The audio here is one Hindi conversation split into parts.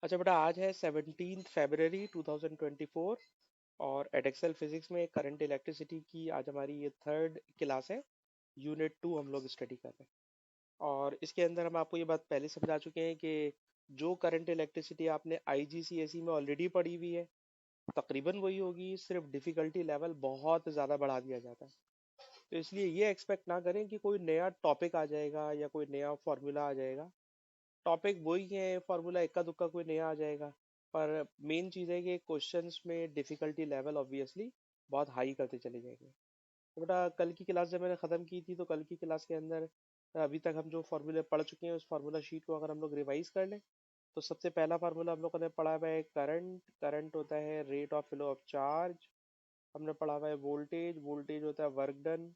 अच्छा बेटा, आज है 17 फरवरी 2024 और एडेक्सल फिजिक्स में करंट इलेक्ट्रिसिटी की आज हमारी ये थर्ड क्लास है। यूनिट 2 हम लोग स्टडी कर रहे हैं और इसके अंदर हम आपको ये बात पहले समझा चुके हैं कि जो करंट इलेक्ट्रिसिटी आपने आईजीसीएसई में ऑलरेडी पढ़ी हुई है तकरीबन वही होगी, सिर्फ डिफिकल्टी लेवल बहुत ज़्यादा बढ़ा दिया जाता है। तो इसलिए ये एक्सपेक्ट ना करें कि कोई नया टॉपिक आ जाएगा या कोई नया फॉर्मूला आ जाएगा। टॉपिक वही है, फार्मूला इक्का दुक्का कोई नया आ जाएगा। पर मेन चीज़ है कि क्वेश्चंस में डिफिकल्टी लेवल ऑब्वियसली बहुत हाई करते चले जाएंगे। तो बेटा, कल की क्लास जब मैंने ख़त्म की थी तो कल की क्लास के अंदर अभी तक हम जो फार्मूले पढ़ चुके हैं उस फार्मूला शीट को अगर हम लोग रिवाइज कर लें तो सबसे पहला फार्मूला हम लोगों ने पढ़ा हुआ है करंट। करंट होता है rate of flow of charge. हमने पढ़ा हुआ है वोल्टेज। वोल्टेज होता है work done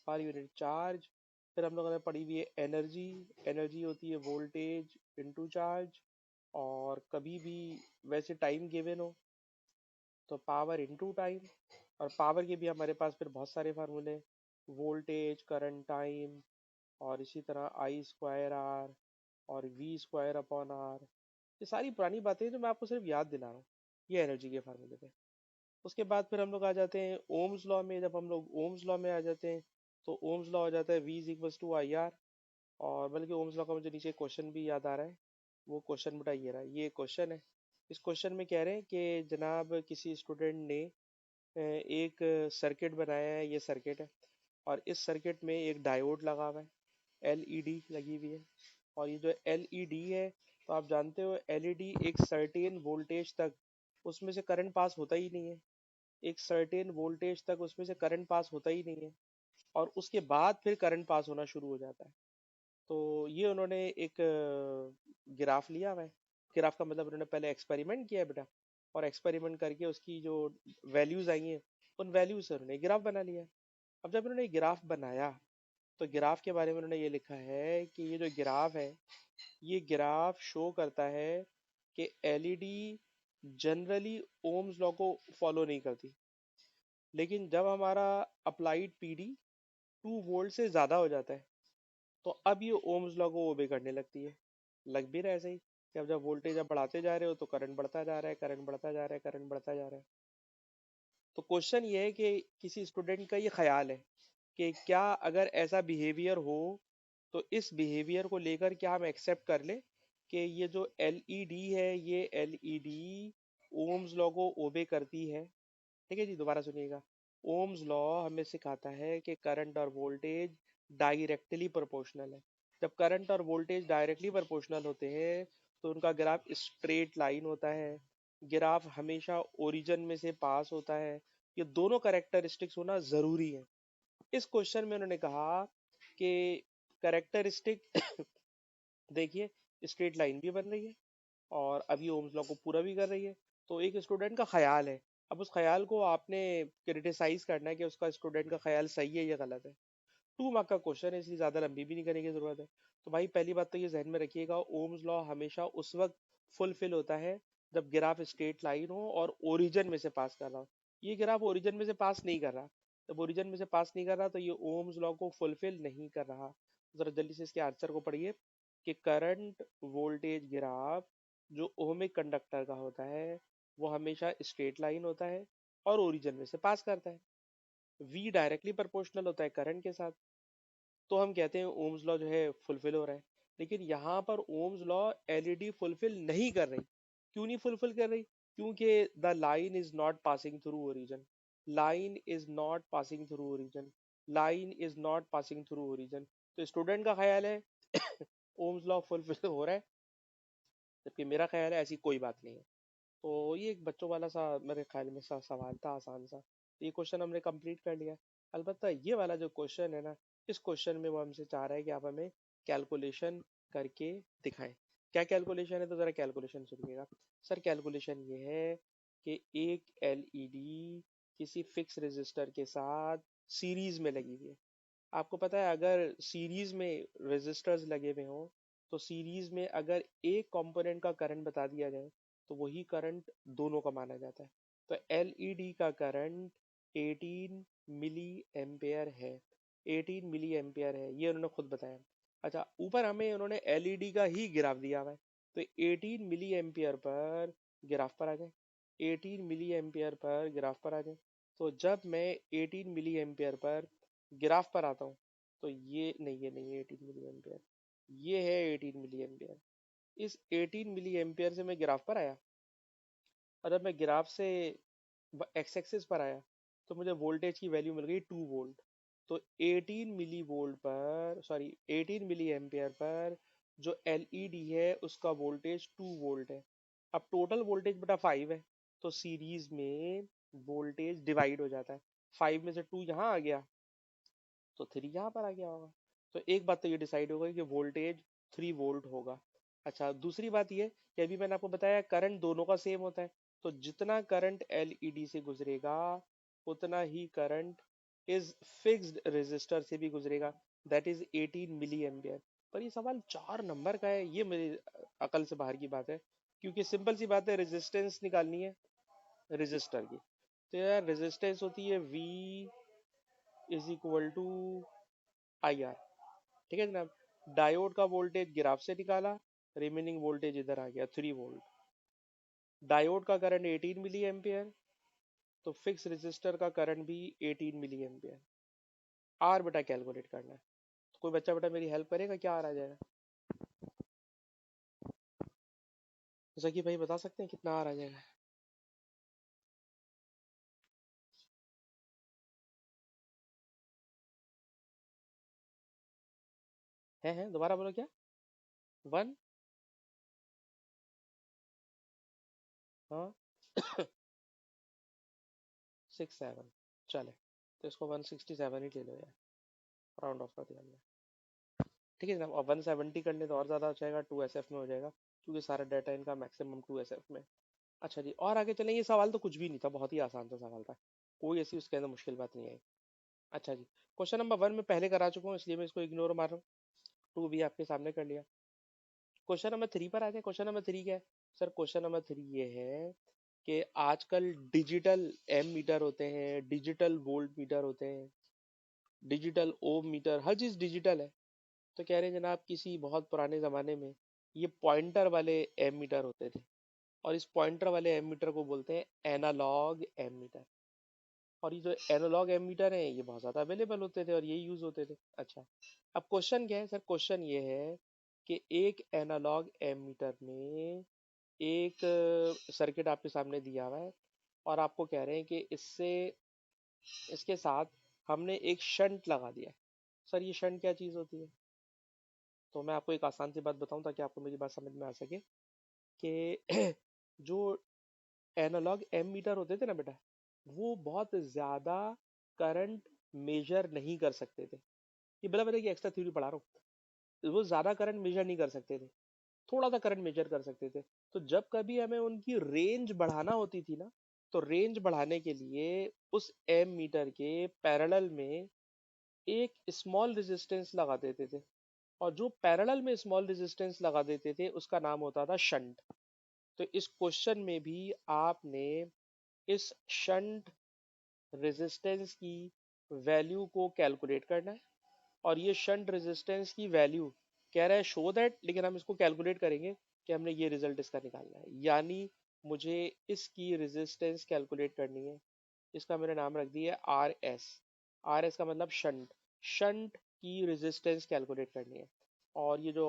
per unit charge. फिर हम लोगों ने पढ़ी हुई है एनर्जी। एनर्जी होती है वोल्टेज इनटू चार्ज। और कभी भी वैसे टाइम गिवन हो तो पावर इनटू टाइम। और पावर के भी हमारे पास फिर बहुत सारे फार्मूले, वोल्टेज करंट टाइम और इसी तरह आई स्क्वायर आर और वी स्क्वायर अपॉन आर। ये सारी पुरानी बातें हैं जो मैं आपको सिर्फ याद दिला रहा हूँ ये एनर्जी के फार्मूले पे। उसके बाद फिर हम लोग आ जाते हैं ओम्स लॉ में। जब हम लोग ओम्स लॉ में आ जाते हैं तो ओम्स लॉ हो जाता है V is equals to I R. और बल्कि ओम्स लॉ का मुझे नीचे क्वेश्चन भी याद आ रहा है। वो क्वेश्चन बेटा ये रहा, ये क्वेश्चन है। इस क्वेश्चन में कह रहे हैं कि जनाब किसी स्टूडेंट ने एक सर्किट बनाया है। ये सर्किट है और इस सर्किट में एक डायोड लगा हुआ है, एलईडी लगी हुई है। और ये जो एलईडी है तो आप जानते हो एलईडी एक सर्टेन वोल्टेज तक उसमें से करंट पास होता ही नहीं है। एक सर्टेन वोल्टेज तक उसमें से करंट पास होता ही नहीं है और उसके बाद फिर करंट पास होना शुरू हो जाता है। तो ये उन्होंने एक ग्राफ लिया हुआ है। ग्राफ का मतलब उन्होंने पहले एक्सपेरिमेंट किया है बेटा, और एक्सपेरिमेंट करके उसकी जो वैल्यूज आई हैं उन वैल्यूज से उन्होंने ग्राफ बना लिया है। अब जब उन्होंने ग्राफ बनाया तो ग्राफ के बारे में उन्होंने ये लिखा है कि ये जो ग्राफ है ये ग्राफ शो करता है कि एलईडी जनरली ओम्स लॉ को फॉलो नहीं करती, लेकिन जब हमारा अप्लाइड पीडी 2 वोल्ट से ज़्यादा हो जाता है तो अब ये ओम्स लॉ को ओबे करने लगती है। लग भी रहा है ऐसे ही कि अब जब वोल्टेज आप बढ़ाते जा रहे हो तो करंट बढ़ता जा रहा है, करंट बढ़ता जा रहा है, करंट बढ़ता जा रहा है। तो क्वेश्चन ये है कि किसी स्टूडेंट का ये ख्याल है कि क्या अगर ऐसा बिहेवियर हो तो इस बिहेवियर को लेकर क्या हम एक्सेप्ट कर लें कि ये जो एलईडी है ये एलईडी ओम्स लॉ को ओबे करती है। ठीक है जी, दोबारा सुनिएगा। ओम्स लॉ हमें सिखाता है कि करंट और वोल्टेज डायरेक्टली प्रोपोर्शनल है। जब करंट और वोल्टेज डायरेक्टली प्रोपोर्शनल होते हैं तो उनका ग्राफ स्ट्रेट लाइन होता है। ग्राफ हमेशा ओरिजिन में से पास होता है। ये दोनों कैरेक्टरिस्टिक्स होना जरूरी है। इस क्वेश्चन में उन्होंने कहा कि कैरेक्टरिस्टिक देखिए, स्ट्रेट लाइन भी बन रही है और अभी ओम्स लॉ को पूरा भी कर रही है। तो एक स्टूडेंट का ख्याल है, अब उस ख्याल को आपने क्रिटिसाइज करना है कि उसका स्टूडेंट का ख्याल सही है या गलत है। 2 मार्क का क्वेश्चन है इसलिए ज़्यादा लंबी भी नहीं करने की ज़रूरत है। तो भाई पहली बात तो ये जहन में रखिएगा, ओम्स लॉ हमेशा उस वक्त फुलफिल होता है जब ग्राफ स्ट्रेट लाइन हो और ओरिजिन में से पास कर रहा हो। ये ग्राफ ओरिजिन में से पास नहीं कर रहा। जब ओरिजिन में से पास नहीं कर रहा तो ये ओम्स लॉ को फुलफिल नहीं कर रहा। जरा जल्दी से इसके आंसर को पढ़िए कि करंट वोल्टेज ग्राफ जो ओहमिक कंडक्टर का होता है वो हमेशा स्ट्रेट लाइन होता है और ओरिजिन में से पास करता है। वी डायरेक्टली प्रोपोर्शनल होता है करंट के साथ। तो हम कहते हैं ओम्स लॉ जो है फुलफिल हो रहा है। लेकिन यहाँ पर ओम्स लॉ एलईडी फुलफिल नहीं कर रही। क्यों नहीं फुलफिल कर रही? क्योंकि the line is not passing through origin. Line is not passing through origin. Line is not passing through origin. तो स्टूडेंट का ख्याल है ओम्स लॉ फुलफिल हो रहा है, जबकि मेरा ख्याल है ऐसी कोई बात नहीं है। तो ये एक बच्चों वाला सा मेरे ख्याल में सवाल था, आसान सा। ये क्वेश्चन हमने कंप्लीट कर लिया। अलबत्ता ये वाला जो क्वेश्चन है ना, इस क्वेश्चन में वो हमसे चाह रहा है कि आप हमें कैलकुलेशन करके दिखाएं। क्या कैलकुलेशन है? तो ज़रा कैलकुलेशन सुनिएगा। सर कैलकुलेशन ये है कि एक एलईडी किसी फिक्स रेजिस्टर के साथ सीरीज में लगी हुई है। आपको पता है अगर सीरीज में रेजिस्टर्स लगे हुए हों तो सीरीज में अगर एक कंपोनेंट का करंट बता दिया जाए तो वही करंट दोनों का माना जाता है। तो एलईडी का करंट 18 मिली एम्पेयर है। 18 मिली एम्पेयर है, ये उन्होंने खुद बताया। अच्छा, ऊपर हमें उन्होंने एलईडी का ही ग्राफ दिया हुआ है। तो 18 मिली एम्पियर पर ग्राफ पर आ जाए, 18 मिली एम्पियर पर ग्राफ पर आ जाए। तो जब मैं 18 मिली एम्पियर पर ग्राफ पर आता हूँ, तो ये नहीं है 18 मिली एम्पियर, ये है 18 मिली एम्पियर। इस 18 मिली एम्पियर से मैं ग्राफ पर आया, और जब मैं ग्राफ से एक्स एक्सिस पर आया, तो मुझे वोल्टेज की वैल्यू मिल गई 2 वोल्ट। तो 18 मिली वोल्ट पर, सॉरी 18 मिली एम्पियर पर जो एलईडी है उसका वोल्टेज 2 वोल्ट है। अब टोटल वोल्टेज बटा 5 है, तो सीरीज में वोल्टेज डिवाइड हो जाता है। 5 में से 2 यहाँ आ गया, तो 3 यहाँ पर आ गया होगा। तो एक बात तो ये डिसाइड हो गई कि वोल्टेज 3 वोल्ट होगा। अच्छा, दूसरी बात ये कि अभी मैंने आपको बताया करंट दोनों का सेम होता है, तो जितना करंट एलईडी से गुजरेगा उतना ही करंट इस फिक्स्ड रेजिस्टर से भी गुजरेगा, दैट इज 18 मिली एम्पियर। पर ये सवाल 4 नंबर का है, ये मेरी अकल से बाहर की बात है, क्योंकि सिंपल सी बात है, रेजिस्टेंस निकालनी है रेजिस्टर की। तो यार रेजिस्टेंस होती है V is equal to I R. ठीक है जनाब, डायोड का वोल्टेज ग्राफ से निकाला, रिमेनिंग वोल्टेज इधर आ गया 3 वोल्ट। डायोड का करंट 18 मिली एम्पियर, तो फिक्स रेजिस्टर का करंट भी 18 मिली एम्पियर। आर बेटा कैलकुलेट करना है, तो कोई बच्चा बेटा मेरी हेल्प करेगा, क्या आ जाएगा? जैसा कि भाई बता सकते हैं कितना आर आ जाएगा? है दोबारा बोलो क्या? 1, हाँ 67, चले, तो इसको 167 ही ले लो यार, राउंड ऑफ कर दिया हमने। ठीक है जनाब, और 170 करने तो और ज़्यादा हो जाएगा, 2SF में हो जाएगा, क्योंकि सारा डाटा इनका मैक्सिमम 2SF में। अच्छा जी, और आगे चलें। ये सवाल तो कुछ भी नहीं था, बहुत ही आसान सा सवाल था, कोई ऐसी उसके अंदर मुश्किल बात नहीं आई। अच्छा जी, क्वेश्चन नंबर 1 में पहले करा चुका हूँ, इसलिए मैं इसको इग्नोर मार रहा हूँ। 2 भी आपके सामने कर लिया। क्वेश्चन नंबर 3 पर आ जाए। क्वेश्चन नंबर 3 क्या है? सर क्वेश्चन नंबर 3 ये है कि आजकल डिजिटल एम मीटर होते हैं, डिजिटल वोल्ट मीटर होते हैं, डिजिटल ओम मीटर, हर चीज़ डिजिटल है। तो कह रहे हैं जनाब किसी बहुत पुराने ज़माने में ये पॉइंटर वाले एम मीटर होते थे, और इस पॉइंटर वाले एम मीटर को बोलते हैं एनालॉग एम मीटर। और ये जो एनालॉग एम मीटर है ये बहुत ज़्यादा अवेलेबल होते थे और ये यूज़ होते थे। अच्छा, अब क्वेश्चन क्या है सर? क्वेश्चन ये है कि एक एनालॉग एम मीटर में एक सर्किट आपके सामने दिया हुआ है, और आपको कह रहे हैं कि इससे इसके साथ हमने एक शंट लगा दिया है। सर ये शंट क्या चीज़ होती है? तो मैं आपको एक आसान सी बात बताऊं ताकि आपको मेरी बात समझ में आ सके कि जो एनालॉग एम मीटर होते थे ना बेटा, वो बहुत ज़्यादा करंट मेजर नहीं कर सकते थे। ये बता बता कि एक्स्ट्रा थ्योरी पढ़ा रहा हूँ। वो ज़्यादा करंट मेजर नहीं कर सकते थे, थोड़ा सा करंट मेजर कर सकते थे। तो जब कभी हमें उनकी रेंज बढ़ाना होती थी ना, तो रेंज बढ़ाने के लिए उस एम मीटर के पैरेलल में एक स्मॉल रेजिस्टेंस लगा देते थे, और जो पैरेलल में स्मॉल रेजिस्टेंस लगा देते थे उसका नाम होता था शंट। तो इस क्वेश्चन में भी आपने इस शंट रेजिस्टेंस की वैल्यू को कैलकुलेट करना है, और ये शंट रेजिस्टेंस की वैल्यू कह रहा है शो दैट, लेकिन हम इसको कैलकुलेट करेंगे कि हमने ये रिजल्ट इसका निकालना है, यानी मुझे इसकी रेजिस्टेंस कैलकुलेट करनी है। इसका मैंने नाम रख दिया आर एस। आर एस का मतलब शंट, शंट की रेजिस्टेंस कैलकुलेट करनी है। और ये जो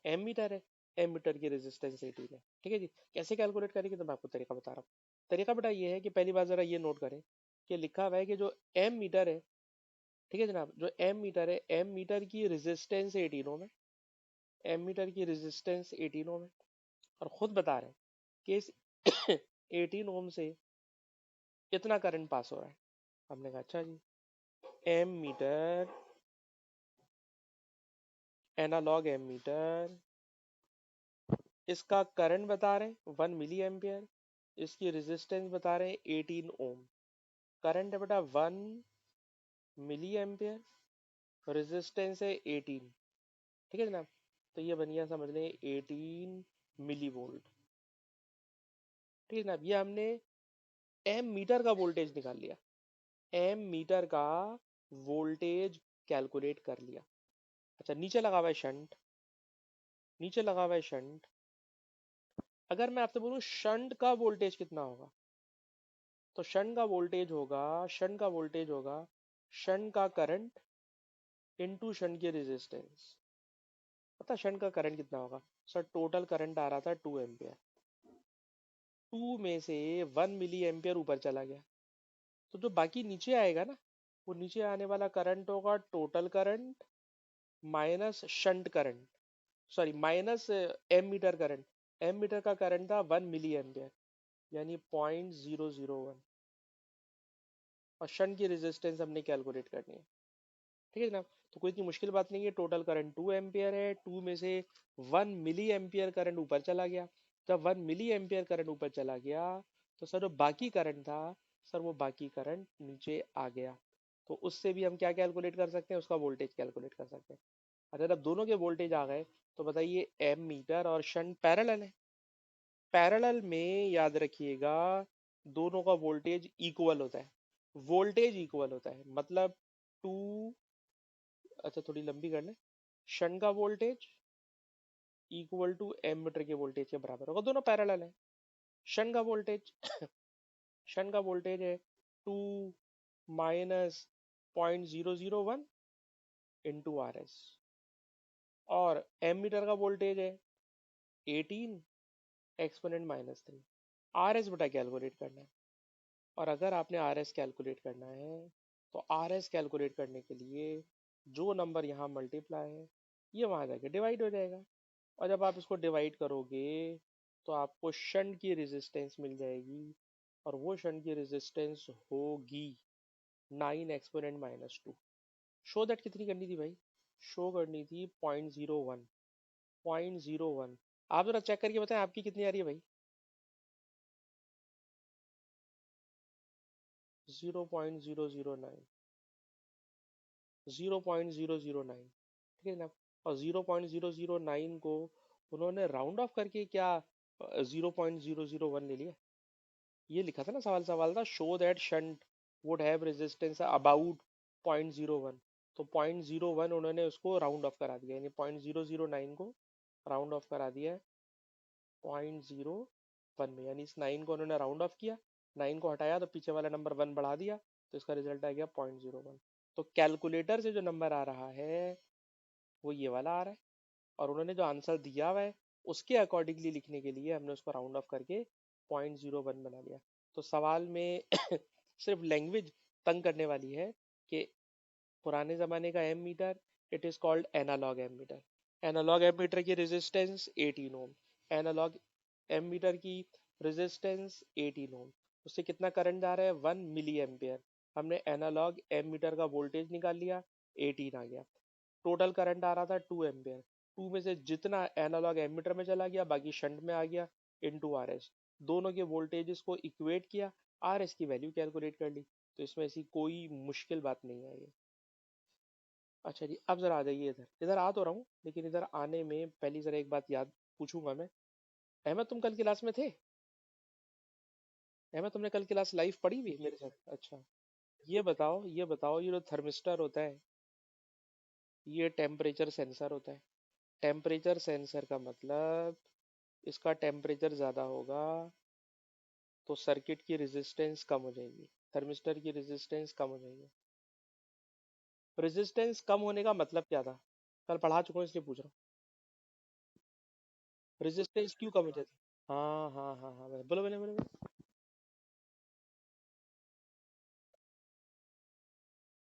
एम मीटर है, एम मीटर की रेजिस्टेंस 18 है। ठीक है जी, कैसे कैलकुलेट करेंगे तो मैं आपको तरीका बता रहा हूँ। तरीका बेटा ये है कि पहली बात जरा ये नोट करें कि लिखा हुआ है कि जो एम मीटर है, ठीक है जनाब, जो एम मीटर है, एम मीटर की रेजिस्टेंस 18 ओम है, एम मीटर की रेजिस्टेंस 18 ओम है, और खुद बता रहे हैं कि इस 18 ओम से इतना करंट पास हो रहा है। हमने कहा अच्छा जी, ammeter, analog ammeter, इसका करंट बता रहे हैं 1 मिली एम्पियर, इसकी रेजिस्टेंस बता रहे हैं 18 ओम। करंट है बेटा 1 मिली एम्पियर, रेजिस्टेंस है 18। ठीक है जनाब, तो ये बनिया समझ लें 18 मिली वोल्ट। ठीक है जनाब, ये हमने एम मीटर का वोल्टेज निकाल लिया, एम मीटर का वोल्टेज कैलकुलेट कर लिया। अच्छा, नीचे लगा हुआ है शंट, नीचे लगा हुआ है शंट। अगर मैं आपसे बोलूं शंट का वोल्टेज कितना होगा, तो शंट का वोल्टेज होगा शंट का करंट इनटू शंट की रेजिस्टेंस। पता शंट का करंट कितना होगा? सर टोटल करंट आ रहा था 2 एम्पियर, 2 में से 1 मिली एम्पियर ऊपर चला गया, तो जो बाकी नीचे आएगा ना, वो नीचे आने वाला करंट होगा total current minus shunt current, sorry minus ammeter current. Ammeter का करंट था 1 मिली एम्पियर, यानी 0.001, और शंट की रेजिस्टेंस हमने कैलकुलेट करनी है। ठीक है जनाब, तो कोई इतनी मुश्किल बात नहीं है। टोटल करंट 2 एम्पियर है, 2 में से 1 मिली एम्पियर करंट ऊपर चला गया। जब 1 मिली एम्पियर करंट ऊपर चला गया, तो सर जो बाकी करंट था, सर वो बाकी करंट नीचे आ गया। तो उससे भी हम क्या कैलकुलेट कर सकते हैं, उसका वोल्टेज कैलकुलेट कर सकते हैं। अगर अब दोनों के वोल्टेज आ गए, तो बताइए एम मीटर और शंट पैरेलल है। पैरेलल में याद रखिएगा दोनों का वोल्टेज इक्वल होता है। वोल्टेज इक्वल होता है मतलब टू, अच्छा थोड़ी लंबी कर ले, शंट का voltage equal to ammeter के वोल्टेज के बराबर होगा, दोनों पैरेलल है। शंट का वोल्टेज शंट का वोल्टेज है 2 - 0.001 इंटू आर एस, और एम मीटर का वोल्टेज है 18 एक्सपोनेंट -3। आर एस बटा कैलकुलेट करना है, और अगर आपने आर एस कैलकुलेट करना है, तो आर एस कैलकुलेट करने के लिए जो नंबर यहाँ मल्टीप्लाई है, ये वहाँ जाके डिवाइड हो जाएगा, और जब आप इसको डिवाइड करोगे तो आपको शंट की रेजिस्टेंस मिल जाएगी, और वो शंट की रेजिस्टेंस होगी 9 एक्सपोनेंट -2। शो दैट कितनी करनी थी भाई? शो करनी थी 0.01, 0.01। आप जरा चेक करके बताएं आपकी कितनी आ रही है भाई? 0.009, 0.009, ठीक है ना? और 0.009 को उन्होंने राउंड ऑफ करके क्या 0.001 ले लिया? ये लिखा था ना, सवाल सवाल था show that shunt would have resistance about 0.01, तो 0.01 उन्होंने उसको राउंड ऑफ करा दिया, यानी 0.009 को राउंड ऑफ करा दिया 0.01 में, यानी इस 9 को उन्होंने राउंड ऑफ किया, 9 को हटाया तो पीछे वाला नंबर 1 बढ़ा दिया, तो इसका रिजल्ट आ गया 0.01। तो कैलकुलेटर से जो नंबर आ रहा है वो ये वाला आ रहा है, और उन्होंने जो आंसर दिया हुआ है उसके अकॉर्डिंगली लिखने के लिए हमने उसको राउंड ऑफ करके 0.01 बना लिया। तो सवाल में सिर्फ लैंग्वेज तंग करने वाली है कि पुराने ज़माने का ammeter, it is called analog ammeter. Analog ammeter की resistance 18 ohm, analog ammeter की रेजिस्टेंस 18 ओम, उससे कितना करंट जा रहा है 1 मिली एम्पियर। हमने एनालॉग एम मीटर का वोल्टेज निकाल लिया, 18 आ गया। टोटल करंट आ रहा था 2 एम्पियर, 2 में से जितना एनालॉग एमीटर में चला गया बाकी शंट में आ गया, इनटू आर एस। दोनों के वोल्टेजेस को इक्वेट किया, आर एस की वैल्यू कैलकुलेट कर ली। तो इसमें ऐसी कोई मुश्किल बात नहीं है ये। अच्छा जी, अब जरा आ जाइए इधर, इधर आ तो रहा हूँ, लेकिन इधर आने में पहली जरा एक बात याद पूछूंगा मैं। अहमद तुम कल क्लास में थे? अहमद तुमने कल क्लास लाइव पढ़ी हुई मेरे साथ? अच्छा, ये बताओ ये जो थर्मिस्टर होता है, ये टेम्परेचर सेंसर होता है। टेम्परेचर सेंसर का मतलब इसका टेम्परेचर ज़्यादा होगा तो सर्किट की रेजिस्टेंस कम हो जाएगी, थर्मिस्टर की रेजिस्टेंस कम हो जाएगी। रेजिस्टेंस कम होने का मतलब क्या था? कल पढ़ा चुका हूँ इसलिए पूछ रहा हूँ, रेजिस्टेंस क्यों कम हो जाती? हाँ हाँ हाँ हाँ, बोलो बोलो बोलो बोलो।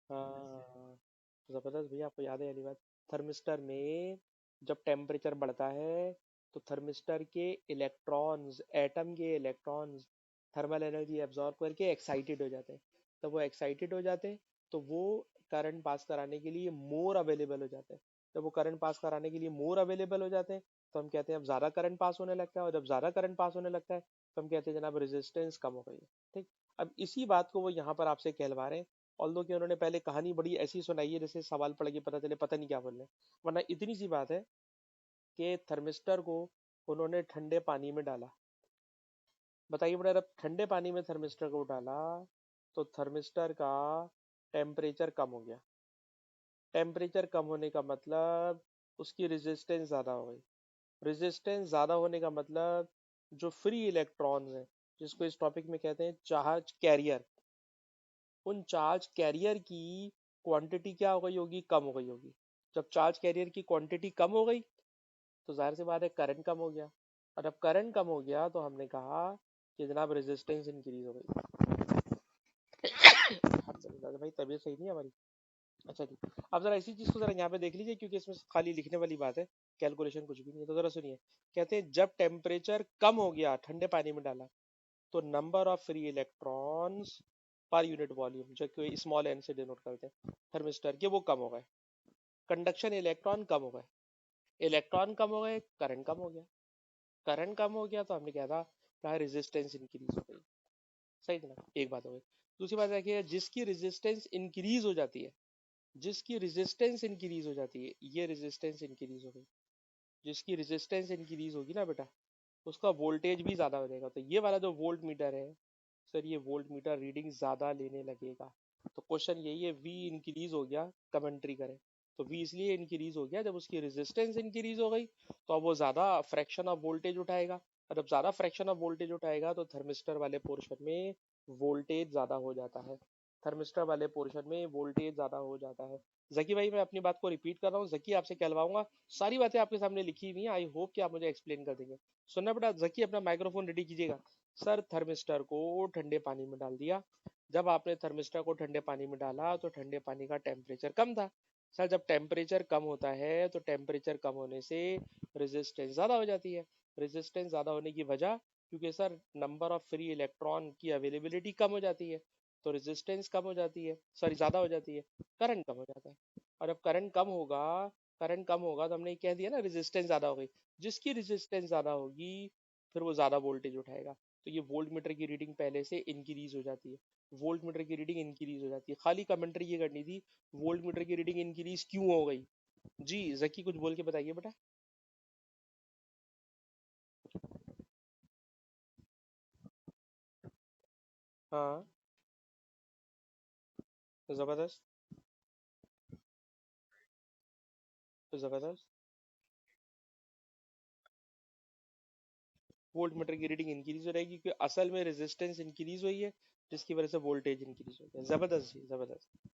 हाँ, तो जबरदस्त भैया, आपको याद है वाली बात। थर्मिस्टर में जब टेम्परेचर बढ़ता है, तो थर्मिस्टर के इलेक्ट्रॉन्स, एटम के इलेक्ट्रॉन्स थर्मल एनर्जी एब्जॉर्ब करके एक्साइटेड हो जाते हैं। तब वो एक्साइटेड हो जाते हैं, तो वो करंट पास कराने के लिए मोर अवेलेबल हो जाते हैं। जब वो करंट पास कराने के लिए मोर अवेलेबल हो जाते हैं, तो हम कहते हैं अब ज़्यादा करंट पास होने लगता है, और जब ज़्यादा करंट पास होने लगता है तो हम कहते हैं जनाब रेजिस्टेंस कम हो गई है। ठीक, अब इसी बात को वो यहाँ पर आपसे कहलवा रहे हैं, ऑल्दो कि उन्होंने पहले कहानी बड़ी ऐसी सुनाई है जैसे सवाल पढ़ के पता चले पता नहीं क्या बोल रहे हैं। वरना इतनी सी बात है कि थर्मिस्टर को उन्होंने ठंडे पानी में डाला। बताइए बेटा, जब ठंडे पानी में थर्मिस्टर को डाला, तो थर्मिस्टर का टेम्परेचर कम हो गया। टेम्परेचर कम होने का मतलब उसकी रेजिस्टेंस ज़्यादा हो गई। रेजिस्टेंस ज्यादा होने का मतलब जो फ्री इलेक्ट्रॉन्स हैं, जिसको इस टॉपिक में कहते हैं चार्ज कैरियर, उन चार्ज कैरियर की क्वांटिटी क्या हो गई होगी, कम हो गई होगी। जब चार्ज कैरियर की क्वांटिटी कम हो गई तो जाहिर सी बात है करंट कम हो गया, और अब करंट कम हो गया तो हमने कहा कि जनाब रेजिस्टेंस इंक्रीज हो गई। भाई तबीयत सही नहीं है हमारी। अच्छा जी, अब जरा इसी चीज को जरा यहाँ पे देख लीजिए, क्योंकि इसमें खाली लिखने वाली बात है, कैलकुलेशन कुछ भी नहीं है। तो जरा सुनिए, कहते हैं जब टेम्परेचर कम हो गया, ठंडे पानी में डाला, तो number of free electrons per unit volume, जो कि स्मॉल एन से डिनोट करते हैं थर्मिस्टर के, वो कम हो गए। कंडक्शन इलेक्ट्रॉन कम हो गए, इलेक्ट्रॉन कम हो गए, करंट कम हो गया, करंट कम हो गया तो हमने क्या था, रेजिस्टेंस इंक्रीज हो गई। सही था ना, एक बात हो गई। दूसरी बात देखिए, जिसकी रेजिस्टेंस इंक्रीज हो जाती है, जिसकी रेजिस्टेंस इंक्रीज हो जाती है, ये रेजिस्टेंस इंक्रीज हो गई। जिसकी रेजिस्टेंस इंक्रीज होगी ना बेटा, उसका वोल्टेज भी ज्यादा हो जाएगा। तो ये वाला जो वोल्ट मीटर है सर, ये वोल्ट मीटर रीडिंग ज्यादा लेने लगेगा। तो क्वेश्चन यही है, वी इंक्रीज हो गया, कमेंट्री करें। तो वी इसलिए इंक्रीज हो गया जब उसकी रेजिस्टेंस इंक्रीज हो गई, तो अब वो ज्यादा फ्रैक्शन ऑफ वोल्टेज उठाएगा, और जब ज्यादा फ्रैक्शन ऑफ वोल्टेज उठाएगा तो थर्मिस्टर वाले पोर्शन में वोल्टेज ज्यादा हो जाता है, थर्मिस्टर वाले पोर्शन में वोल्टेज ज्यादा हो जाता है। जकी भाई मैं अपनी बात को रिपीट कर रहा हूँ, जकी आपसे कहलवाऊंगा, सारी बातें आपके सामने लिखी हुई हैं, आई होप कि आप मुझे एक्सप्लेन कर देंगे। सुनना बेटा, जकी अपना माइक्रोफोन रेडी कीजिएगा। सर थर्मिस्टर को ठंडे पानी में डाल दिया, जब आपने थर्मिस्टर को ठंडे पानी में डाला तो ठंडे पानी का टेम्परेचर कम था। सर जब टेम्परेचर कम होता है तो टेम्परेचर कम होने से रेजिस्टेंस ज़्यादा हो जाती है। रेजिस्टेंस ज़्यादा होने की वजह, क्योंकि sir number of free electron की अवेलेबिलिटी कम हो जाती है, तो रेजिस्टेंस कम हो जाती है, सॉरी ज़्यादा हो जाती है, करंट कम हो जाता है। और अब करंट कम होगा, करंट कम होगा तो हमने कह दिया ना रेजिस्टेंस ज़्यादा हो गई। जिसकी रेजिस्टेंस ज़्यादा होगी फिर वो ज़्यादा वोल्टेज उठाएगा। तो ये वोल्ट मीटर की रीडिंग पहले से इंक्रीज हो जाती है, वोल्ट मीटर की रीडिंग इंक्रीज हो जाती है। खाली कमेंट्री ये करनी थी, वोल्ट मीटर की रीडिंग इंक्रीज क्यों हो गई। जी जकी कुछ बोल के बताइए बेटा। हाँ, जबरदस्त, जबरदस्त। वोल्ट मीटर की रीडिंग इंक्रीज हो रहेगी क्योंकि असल में रेजिस्टेंस इंक्रीज हुई है, जिसकी वजह से वोल्टेज इंक्रीज हो गया। जबरदस्त जी, जबरदस्त।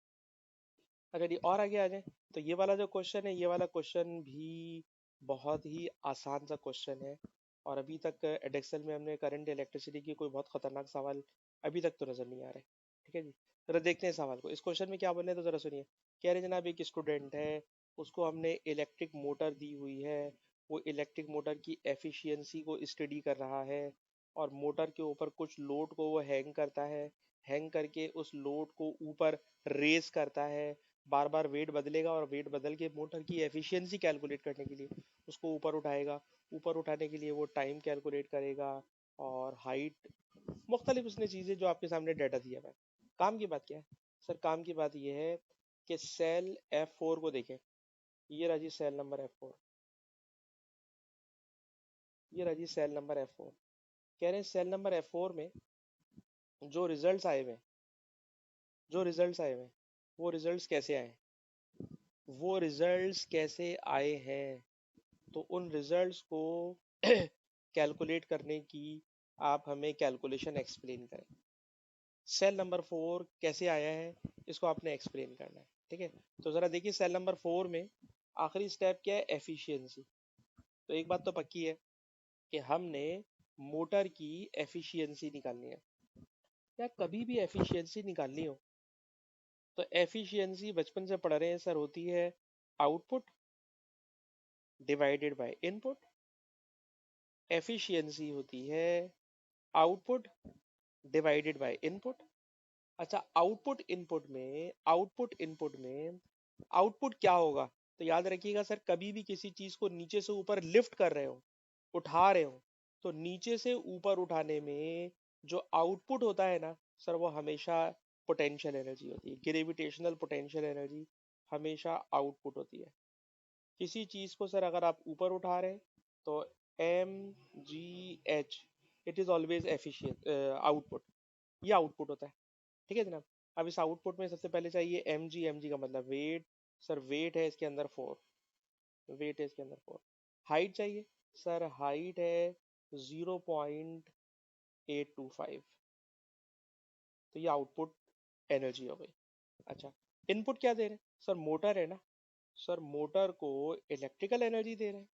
अगर ये और आगे आ जाए, तो ये वाला जो क्वेश्चन है, ये वाला क्वेश्चन भी बहुत ही आसान सा क्वेश्चन है, और अभी तक एडेक्सल में हमने करंट इलेक्ट्रिसिटी की कोई बहुत खतरनाक सवाल अभी तक तो नजर नहीं आ रहे। ठीक है जी, जरा देखते हैं सवाल को। इस क्वेश्चन में क्या बोले तो जरा सुनिए। कह रहे जनाब एक स्टूडेंट है, उसको हमने इलेक्ट्रिक मोटर दी हुई है, वो इलेक्ट्रिक मोटर की एफिशिएंसी को स्टडी कर रहा है, और मोटर के ऊपर कुछ लोड को वो हैंग करता है, हैंग करके उस लोड को ऊपर रेस करता है, बार बार वेट बदलेगा, और वेट बदल के मोटर की एफिशिएंसी कैलकुलेट करने के लिए उसको ऊपर उठाएगा। ऊपर उठाने के लिए वो टाइम कैलकुलेट करेगा, और हाइट, मुख्तलिफ उसने चीज़ें जो आपके सामने डाटा दिया हुआ है। काम की बात क्या है सर, काम की बात यह है कि सेल F4 को देखें। ये रहा जी सेल नंबर F4, ये रहा जी सेल नंबर F4। कह रहे हैं सेल नंबर F4 में जो रिजल्ट्स आए हुए हैं, जो रिजल्ट्स आए हुए हैं, वो रिजल्ट्स कैसे आए हैं, वो रिजल्ट्स कैसे आए हैं, तो उन रिजल्ट्स को कैलकुलेट करने की आप हमें कैलकुलेशन एक्सप्लेन करें। सेल नंबर 4 कैसे आया है, इसको आपने एक्सप्लेन करना है। ठीक है, तो ज़रा देखिए सेल नंबर 4 में आखिरी स्टेप क्या है, एफिशिएंसी। तो एक बात तो पक्की है कि हमने मोटर की एफिशिएंसी निकालनी है। या कभी भी एफिशिएंसी निकालनी हो तो एफिशिएंसी बचपन से पढ़ रहे हैं सर, होती है output divided by input. Efficiency होती है आउटपुट डिवाइडेड बाय इनपुट। अच्छा, आउटपुट इनपुट में आउटपुट क्या होगा, तो याद रखिएगा सर, कभी भी किसी चीज को नीचे से ऊपर लिफ्ट कर रहे हो, उठा रहे हो, तो नीचे से ऊपर उठाने में जो आउटपुट होता है ना सर, वो हमेशा पोटेंशियल एनर्जी होती है, ग्रेविटेशनल पोटेंशियल एनर्जी हमेशा आउटपुट होती है। किसी चीज को सर अगर आप ऊपर उठा रहे हैं तो mgh, it is always efficient output, ये आउटपुट होता है। ठीक है जनाब, अब इस आउटपुट में सबसे पहले चाहिए mg का मतलब वेट। सर वेट है इसके अंदर 4, वेट है इसके अंदर 4। हाइट चाहिए, सर हाइट है 0.825। तो ये आउटपुट एनर्जी हो गई। अच्छा, इनपुट क्या दे रहे हैं सर? मोटर है ना सर, मोटर को इलेक्ट्रिकल एनर्जी दे रहे हैं।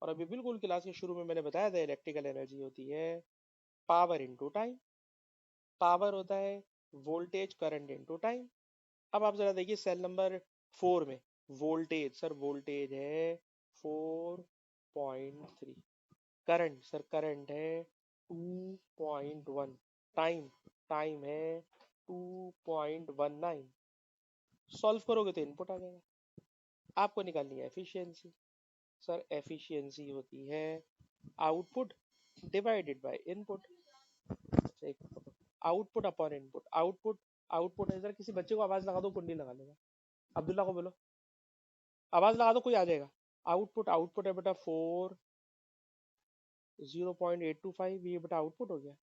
और अभी बिल्कुल क्लास के शुरू में मैंने बताया था इलेक्ट्रिकल एनर्जी होती है पावर इनटू टाइम। पावर होता है वोल्टेज करंट इनटू टाइम। अब आप जरा देखिए सेल नंबर 4 में वोल्टेज, सर वोल्टेज है 4.3। करंट सर, करंट है 2.1। टाइम, टाइम है 2.19। सॉल्व करोगे तो इनपुट आ जाएगा। आपको निकालनी है एफिशिएंसी। सर एफिशिएंसी होती है output divided by input. Output upon input. Output, output है, सर किसी बच्चे को आवाज लगा दो, कुंडी लगा लेगा। अब्दुल्ला को बोलो आवाज लगा दो, कोई आ जाएगा। आउटपुट, आउटपुट है बेटा 0.825, ये बेटा आउटपुट हो गया।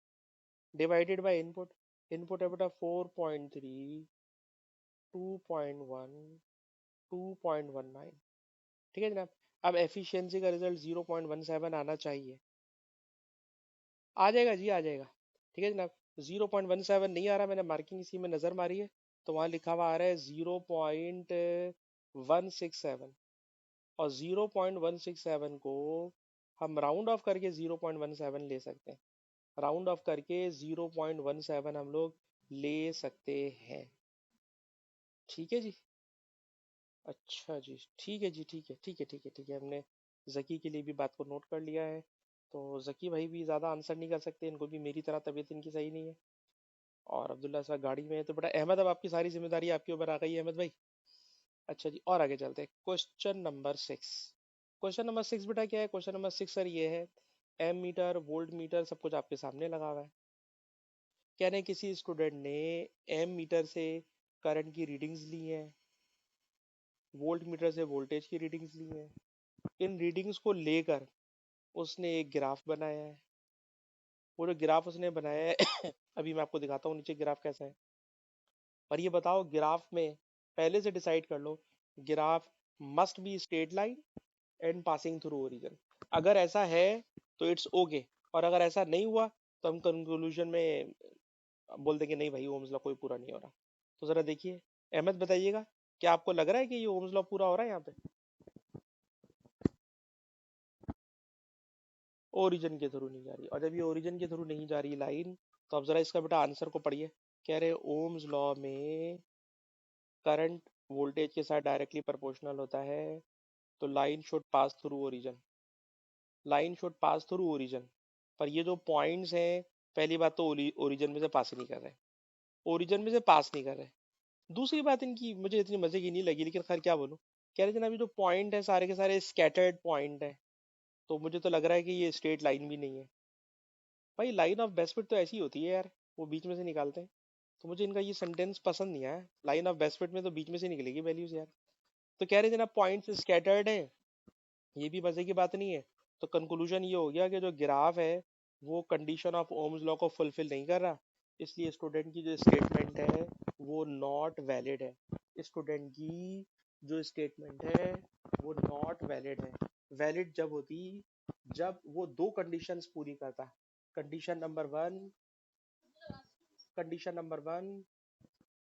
डिवाइडेड बाय इनपुट, इनपुट है बेटा 4.3, 2.1, 2.19। ठीक है जनाब। अब एफिशिएंसी का रिजल्ट 0.17 आना चाहिए। आ जाएगा जी, आ जाएगा। ठीक है जनाब। 0.17 नहीं आ रहा, मैंने मार्किंग इसी में नजर मारी है, तो वहां लिखा हुआ आ रहा है 0.167। और 0.167 को हम राउंड ऑफ करके 0.17 ले सकते हैं। राउंड ऑफ करके 0.17 हम लोग ले सकते हैं। ठीक है जी। अच्छा जी, ठीक है जी, ठीक है, ठीक है, ठीक है, ठीक है। हमने जकी के लिए भी बात को नोट कर लिया है। तो जकी भाई भी ज़्यादा आंसर नहीं कर सकते, इनको भी मेरी तरह तबीयत इनकी सही नहीं है। और अब्दुल्ला साहब गाड़ी में है, तो बेटा अहमद अब आपकी सारी जिम्मेदारी आपके ऊपर आ गई है अहमद भाई। अच्छा जी, और आगे चलते हैं। Question number 6। क्वेश्चन नंबर 6 बेटा क्या है? क्वेश्चन नंबर 6 सर ये है, एम मीटर, वोल्ट मीटर सब कुछ आपके सामने लगा हुआ है। कह रहे हैं किसी स्टूडेंट ने एम मीटर से करंट की रीडिंग्स ली हैं, वोल्ट मीटर से वोल्टेज की रीडिंग्स ली हैं। इन रीडिंग्स को लेकर उसने एक ग्राफ बनाया है। वो जो ग्राफ उसने बनाया है अभी मैं आपको दिखाता हूँ नीचे ग्राफ कैसा है। और ये बताओ ग्राफ में, पहले से डिसाइड कर लो, graph must be straight line and passing through origin. अगर ऐसा है तो इट्स ओके, और अगर ऐसा नहीं हुआ तो हम कंक्लूजन में बोल देंगे नहीं भाई ओम्स लॉ कोई पूरा नहीं हो रहा। तो जरा देखिए, अहमद बताइएगा, क्या आपको लग रहा है कि ये ओम्स लॉ पूरा हो रहा है यहाँ पे? ओरिजिन के थ्रू नहीं जा रही, और जब ये ओरिजिन के थ्रू नहीं जा रही लाइन, तो अब जरा इसका बेटा आंसर को पढ़िए। कह रहे ओम्स लॉ में करंट वोल्टेज के साथ डायरेक्टली प्रोपोर्शनल होता है, तो line should pass through origin. Line should pass through origin. पर ये जो पॉइंट्स हैं, पहली बात तो ओरिजिन में से पास ही नहीं कर रहे, ओरिजिन में से पास नहीं कर रहे। दूसरी बात इनकी मुझे इतनी मजे की नहीं लगी, लेकिन खैर क्या बोलूं। कह रहे जनाब ये जो पॉइंट है सारे के सारे स्कैटर्ड पॉइंट है, तो मुझे तो लग रहा है कि ये स्ट्रेट लाइन भी नहीं है। भाई लाइन ऑफ बेस्ट फिट तो ऐसी होती है यार, वो बीच में से निकालते हैं। तो मुझे इनका ये सेंटेंस पसंद नहीं आया, लाइन ऑफ बेस्ट फिट में तो बीच में से निकलेगी वैल्यूज यार। तो कह रहे जनाब पॉइंट्स स्कैटर्ड है, ये भी मजे की बात नहीं है। तो कंक्लूजन ये हो गया कि जो ग्राफ है वो कंडीशन ऑफ ओम्स लॉ को फुलफिल नहीं कर रहा, इसलिए स्टूडेंट की जो स्टेटमेंट है वो नॉट वैलिड है। स्टूडेंट की जो स्टेटमेंट है वो नॉट वैलिड है। वैलिड जब होती, जब वो दो कंडीशंस पूरी करता। Condition number one, condition number one,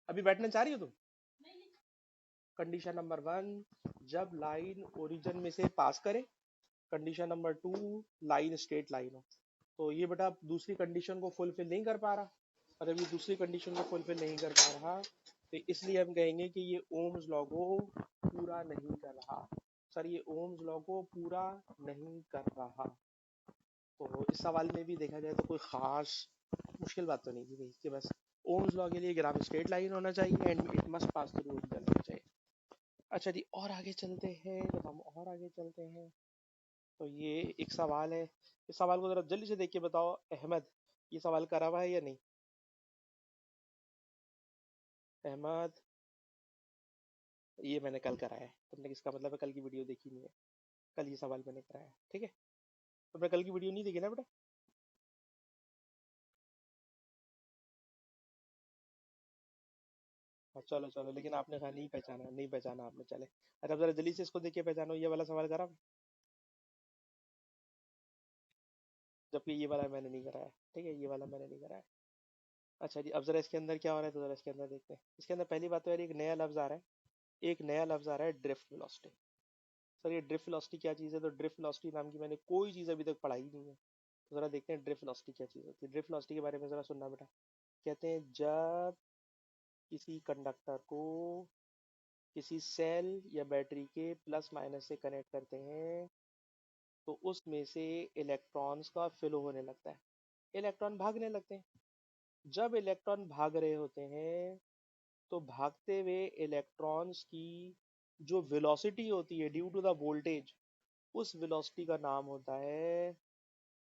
अभी बैठना चाह रही हो तुम? कंडीशन नंबर वन, जब लाइन ओरिजिन में से पास करे। Condition number two, line straight line हो। तो ये बेटा दूसरी कंडीशन को फुलफिल नहीं कर पा रहा, और अभी दूसरी कंडीशन को फुलफिल नहीं कर पा रहा, तो इसलिए हम कहेंगे कि ये ओम्स लॉ को पूरा नहीं कर रहा। सर ये ओम्स लॉ को पूरा नहीं कर रहा। तो इस सवाल में भी देखा जाए तो कोई खास मुश्किल बात तो नहीं की गई कि बस ओम्स लॉ के लिए ग्राफ स्ट्रेट लाइन होना चाहिए and it must pass through origin होना चाहिए। अच्छा जी, और आगे चलते हैं। जब हम और आगे चलते हैं तो ये एक सवाल है, इस सवाल को जरा जल्दी से देख के बताओ अहमद, ये सवाल करा हुआ है या नहीं? अहमद, ये मैंने कल कराया है, तुमने किसका मतलब है कल की वीडियो देखी नहीं है? कल ये सवाल मैंने कराया, ठीक है? तुमने कल की वीडियो नहीं देखी ना बेटा? हाँ, चलो चलो, लेकिन आपने कहा नहीं पहचाना, नहीं पहचाना आपने, चले। अच्छा अब जरा जल्दी से इसको देख के पहचानो, ये वाला सवाल करा जबकि ये वाला मैंने नहीं कराया, ठीक है, ये वाला मैंने नहीं कराया। अच्छा जी, अब जरा इसके अंदर क्या हो रहा है, तो जरा इसके अंदर देखते हैं। इसके अंदर पहली बात तो यार एक नया लफ्ज आ रहा है, एक नया लफ्ज आ रहा है, ड्रिफ्ट वेलोसिटी। सर ये ड्रिफ्ट वेलोसिटी क्या चीज़ है? तो ड्रिफ्ट वेलोसिटी नाम की मैंने कोई चीज़ अभी तक पढ़ाई नहीं है। तो जरा देखते हैं ड्रिफ्ट वेलोसिटी क्या चीज़ होती है। ड्रिफ्ट वेलोसिटी के बारे में जरा सुनना बेटा। कहते हैं जब किसी कंडक्टर को किसी सेल या बैटरी के प्लस माइनस से कनेक्ट करते हैं, तो उसमें से इलेक्ट्रॉन्स का फ्लो होने लगता है, इलेक्ट्रॉन भागने लगते हैं। जब इलेक्ट्रॉन भाग रहे होते हैं, तो भागते हुए इलेक्ट्रॉन्स की जो वेलोसिटी होती है ड्यू टू द वोल्टेज, उस वेलोसिटी का नाम होता है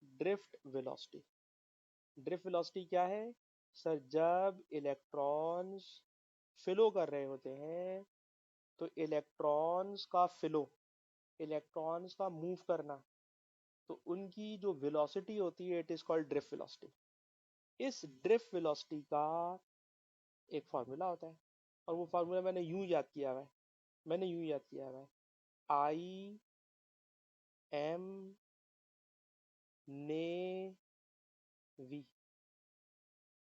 ड्रिफ्ट वेलोसिटी। ड्रिफ्ट वेलोसिटी क्या है? सर जब इलेक्ट्रॉन्स फ्लो कर रहे होते हैं, तो इलेक्ट्रॉन्स का फ्लो, इलेक्ट्रॉन्स का मूव करना, तो उनकी जो वेलोसिटी होती है it is called drift velocity. इस ड्रिफ्ट वेलोसिटी का एक फार्मूला होता है, और वो फार्मूला मैंने यूं याद किया हुआ है, मैंने यूं याद किया हुआ है, I am navy,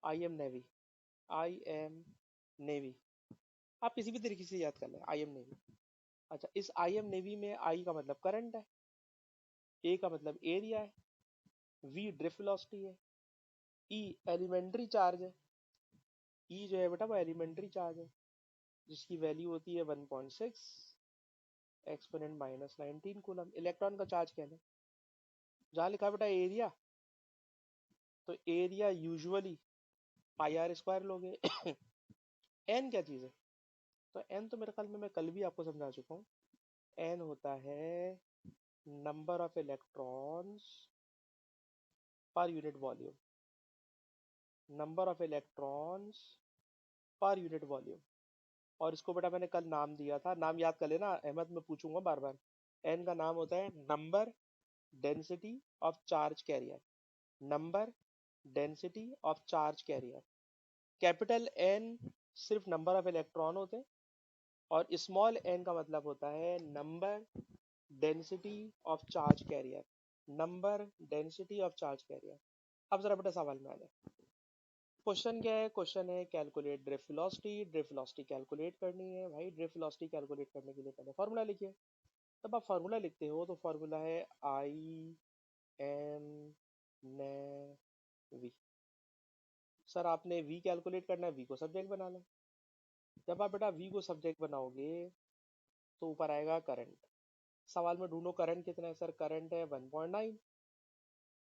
I am navy, I am navy. आप किसी भी तरीके से याद कर लें, आई एम नेवी। अच्छा, इस आई एम नेवी में आई का मतलब करंट है, ए का मतलब एरिया है, वी ड्रिफ्ट वेलोसिटी है, ई एलिमेंट्री चार्ज है। ई जो है बेटा वो एलिमेंट्री चार्ज है, जिसकी वैल्यू होती है 1.6 एक्सपोनेंट माइनस 19 कूलम। इलेक्ट्रॉन का चार्ज क्या है? जहाँ लिखा है बेटा एरिया, तो area usually pi r square लोगे। एन क्या चीज़ है? तो एन तो मेरे ख्याल में मैं कल भी आपको समझा चुका हूँ। एन होता है number of electrons per unit volume, number of electrons per unit volume. और इसको बेटा मैंने कल नाम दिया था, नाम याद कर लेना अहमद, मैं पूछूंगा बार बार। एन का नाम होता है number density of charge carrier, number density of charge carrier. Capital n सिर्फ नंबर ऑफ इलेक्ट्रॉन होते हैं, और स्मॉल एन का मतलब होता है number density of charge carrier, number density of charge carrier. अब जरा बेटा सवाल में आ जाए। क्वेश्चन क्या है? क्वेश्चन है calculate drift velocity. Drift velocity calculate करनी है भाई। ड्रिफ्ट वेलोसिटी कैलकुलेट करने के लिए पहले फार्मूला लिखिए। तब आप फार्मूला लिखते हो तो फार्मूला है आई एम ने वी। सर आपने वी कैलकुलेट करना है, वी को सब्जेक्ट बना लो। जब आप बेटा वी को सब्जेक्ट बनाओगे, तो ऊपर आएगा करंट। सवाल में ढूंढो करंट कितना है। सर करंट है 1.9,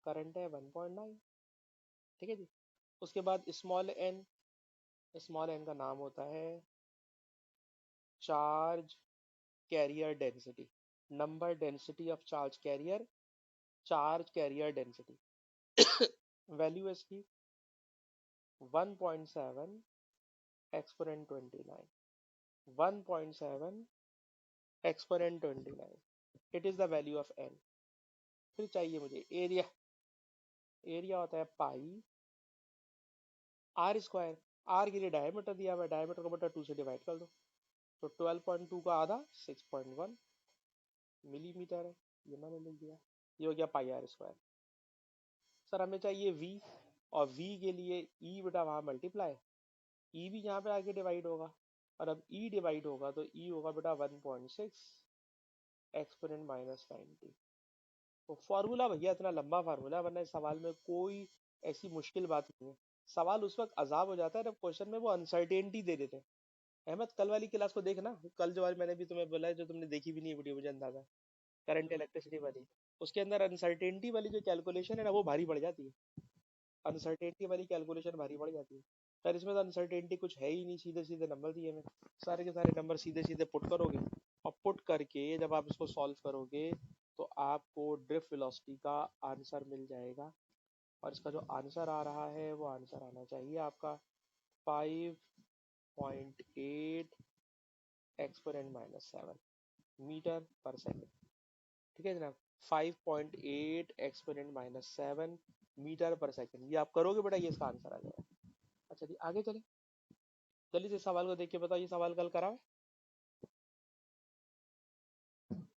करंट है 1.9, ठीक है जी। उसके बाद स्मॉल एन, स्मॉल एन का नाम होता है charge carrier density, number density of charge carrier, charge carrier density. Value है इसकी 1.7 exponent 29, 1.7 exponent 29, it is the value of n. फिर चाहिए मुझे एरिया, एरिया होता है पाई आर स्क्वायर। आर के लिए डायमीटर दिया हुआ है, डायमीटर को बटा 2 से डिवाइड कर दो, तो 12.2 का आधा 6.1 मिलीमीटर है, ये मैंने लिख दिया। ये हो गया पाई आर स्क्वायर। सर हमें चाहिए वी, और वी के लिए ई बेटा वहाँ मल्टीप्लाई, ई भी यहाँ पे आके डिवाइड होगा, और अब ई डिवाइड होगा तो ई होगा बेटा 1.6 एक्सपोनेंट माइनस 90। तो फार्मूला भैया इतना लंबा फार्मूला, वरना इस सवाल में कोई ऐसी मुश्किल बात नहीं है। सवाल उस वक्त अजाब हो जाता है जब क्वेश्चन में वो अनसर्टेनिटी दे देते हैं। अहमद कल वाली क्लास को देखना, कल जो आज मैंने भी तुम्हें बोला है, जो तुमने देखी भी नहीं है वीडियो, मुझे अंदाजा, करंट इलेक्ट्रिसिटी वाली, उसके अंदर अनसर्टेनिटी वाली जो कैलकुलेशन है ना वो भारी पड़ जाती है। अनसर्टेनिटी वाली कैलकुलेशन भारी पड़ जाती है। सर इसमें तो अनसर्टेनिटी कुछ है ही नहीं, सीधे सीधे नंबर दिए हैं, सारे के सारे नंबर सीधे सीधे पुट करोगे, और पुट करके जब आप इसको सॉल्व करोगे, तो आपको ड्रिफ्ट वेलोसिटी का आंसर मिल जाएगा। और इसका जो आंसर आ रहा है वो आंसर आना चाहिए आपका 5.8 एक्सपोनेंट माइनस 7 मीटर पर सेकेंड, ठीक है जनाब। 5.8 एक्सपोनेंट माइनस 7 मीटर पर सेकेंड, ये आप करोगे बेटा, ये इसका आंसर आ जाएगा। अच्छा जी आगे चले, जल्दी से सवाल को देख के बताओ, ये सवाल कल करा है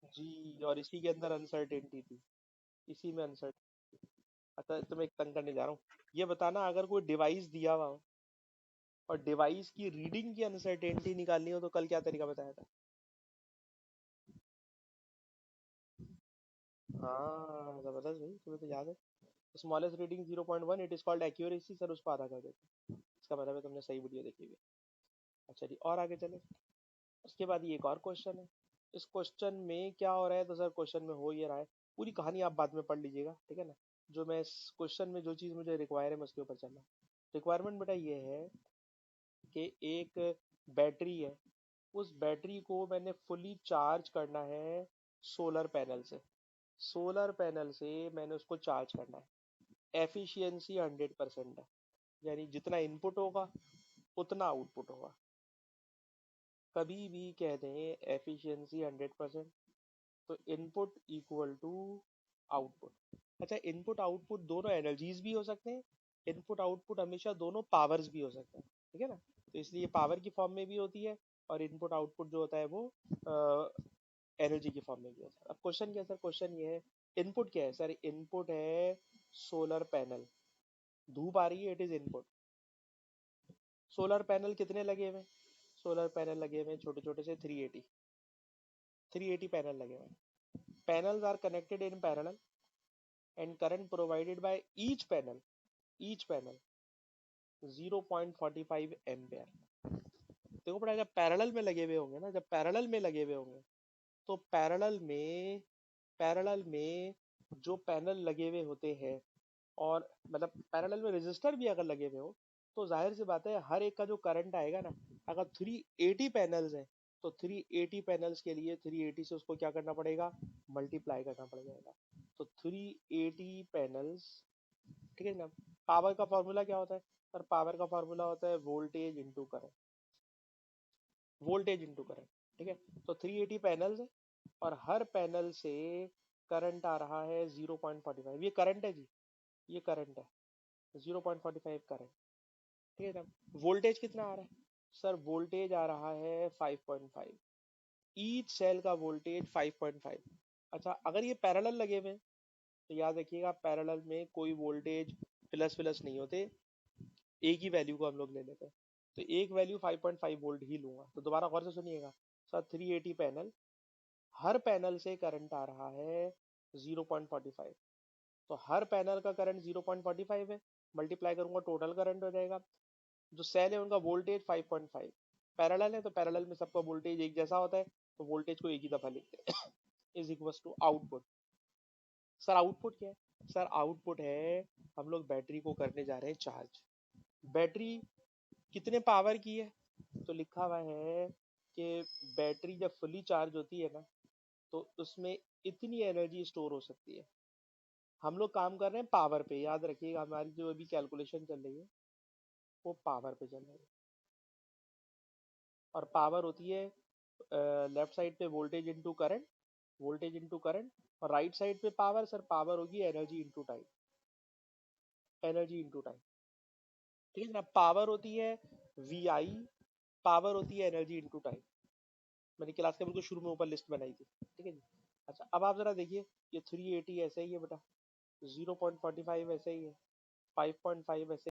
जी, और इसी के अंदर अनसर्टेनिटी थी, इसी में अनसर्टेनिटी। अच्छा तो मैं एक तंग करने जा रहा हूँ। ये बताना, अगर कोई डिवाइस दिया हुआ हो और डिवाइस की रीडिंग की अनसर्टेनिटी निकालनी हो तो कल क्या तरीका बताया था? हाँ जबरदस्त भाई, तुम्हें तो याद है। Smallest reading 0.1, it is called accuracy. Sir उसको आधा कर देते हैं। इसका मतलब है तुमने सही वीडियो देखी हुई है। अच्छा जी, और आगे चले। उसके बाद ये एक और क्वेश्चन है। इस क्वेश्चन में क्या हो रहा है, तो सर क्वेश्चन में हो ये रहा है, पूरी कहानी आप बाद में पढ़ लीजिएगा, ठीक है ना। जो मैं इस क्वेश्चन में जो चीज़ मुझे रिक्वायर है मैं उसके ऊपर चलना। रिक्वायरमेंट बेटा ये है कि एक बैटरी है, उस बैटरी को मैंने फुली चार्ज करना है सोलर पैनल से। सोलर पैनल से मैंने उसको चार्ज करना है। एफिशिएंसी 100% है, यानी जितना इनपुट होगा उतना आउटपुट होगा। कभी भी कह दें एफिशिएंसी 100%, तो इनपुट इक्वल टू आउटपुट। अच्छा, इनपुट आउटपुट दोनों एनर्जीज भी हो सकते हैं। इनपुट आउटपुट हमेशा दोनों पावर्स भी हो सकते हैं, ठीक है ना। तो इसलिए पावर की फॉर्म में भी होती है, और इनपुट आउटपुट जो होता है वो एनर्जी की फॉर्म में भी होता है। अब क्वेश्चन क्या है सर, क्वेश्चन ये है, इनपुट क्या है सर? इनपुट है सोलर पैनल। धूप आ रही है, it is input. Solar panel कितने लगे हुए हैं? सोलर पैनल लगे हुए हैं छोटे छोटे से 380। 380 पैनल लगे हुए हैं। Panels are connected in parallel and current provided by each panel 0.45 ampere. देखो पड़ा, जब पैरेलल में लगे हुए होंगे ना, जब पैरेलल में लगे हुए होंगे, तो पैरेलल में जो पैनल लगे हुए होते हैं, और मतलब पैरेलल में रेजिस्टर भी अगर लगे हुए हो, तो जाहिर सी बात है हर एक का जो करंट आएगा ना, अगर 380 पैनल्स हैं, तो 380 पैनल्स के लिए 380 से उसको क्या करना पड़ेगा, मल्टीप्लाई करना पड़ जाएगा। तो 380 पैनल्स, ठीक है ना। पावर का फॉर्मूला क्या होता है सर? पावर का फॉर्मूला होता है voltage into current. Voltage into current, ठीक है। तो 380 पैनल्स है, और हर पैनल से करंट आ रहा है 0.45। ये करंट है जी, ये करंट है 0.45 करंट, ठीक है ना। वोल्टेज कितना आ रहा है सर? वोल्टेज आ रहा है 5.5। ईच सेल का वोल्टेज 5.5। अच्छा, अगर ये पैरेलल लगे हुए हैं, तो याद रखिएगा पैरेलल में कोई वोल्टेज प्लस प्लस नहीं होते, एक ही वैल्यू को हम लोग ले लेते हैं। तो एक वैल्यू 5.5 वोल्ट ही लूंगा। तो दोबारा गौर से सुनिएगा सर, 380 पैनल, हर पैनल से करंट आ रहा है 0.45। तो हर पैनल का करंट 0.45 है, मल्टीप्लाई करूंगा टोटल करंट हो जाएगा। जो सेल है उनका वोल्टेज 5.5। पैरेलल है तो पैरेलल में सबका वोल्टेज एक जैसा होता है, तो वोल्टेज को एक ही दफा लिखते हैं। Is equal to output. Sir output क्या है सर? आउटपुट है, हम लोग बैटरी को करने जा रहे हैं चार्ज। बैटरी कितने पावर की है? तो लिखा हुआ है कि बैटरी जब फुली चार्ज होती है ना, तो उसमें इतनी एनर्जी स्टोर हो सकती है। हम लोग काम कर रहे हैं पावर पे, याद रखिएगा हमारी जो अभी कैलकुलेशन चल रही है वो पावर पे चल रही है। और पावर होती है लेफ्ट साइड पे voltage into current, voltage into current. और राइट साइड पे पावर, सर पावर होगी energy into time, energy into time, ठीक है ना। पावर होती है वी आई, पावर होती है एनर्जी इंटू टाइम। मैंने क्लास के बिल्कुल शुरू में ऊपर लिस्ट बनाई थी, ठीक है जी। अच्छा अब आप जरा देखिए, ये 380 ऐसे ही है बेटा, 0.45 ऐसे ही है, 5.5 ऐसे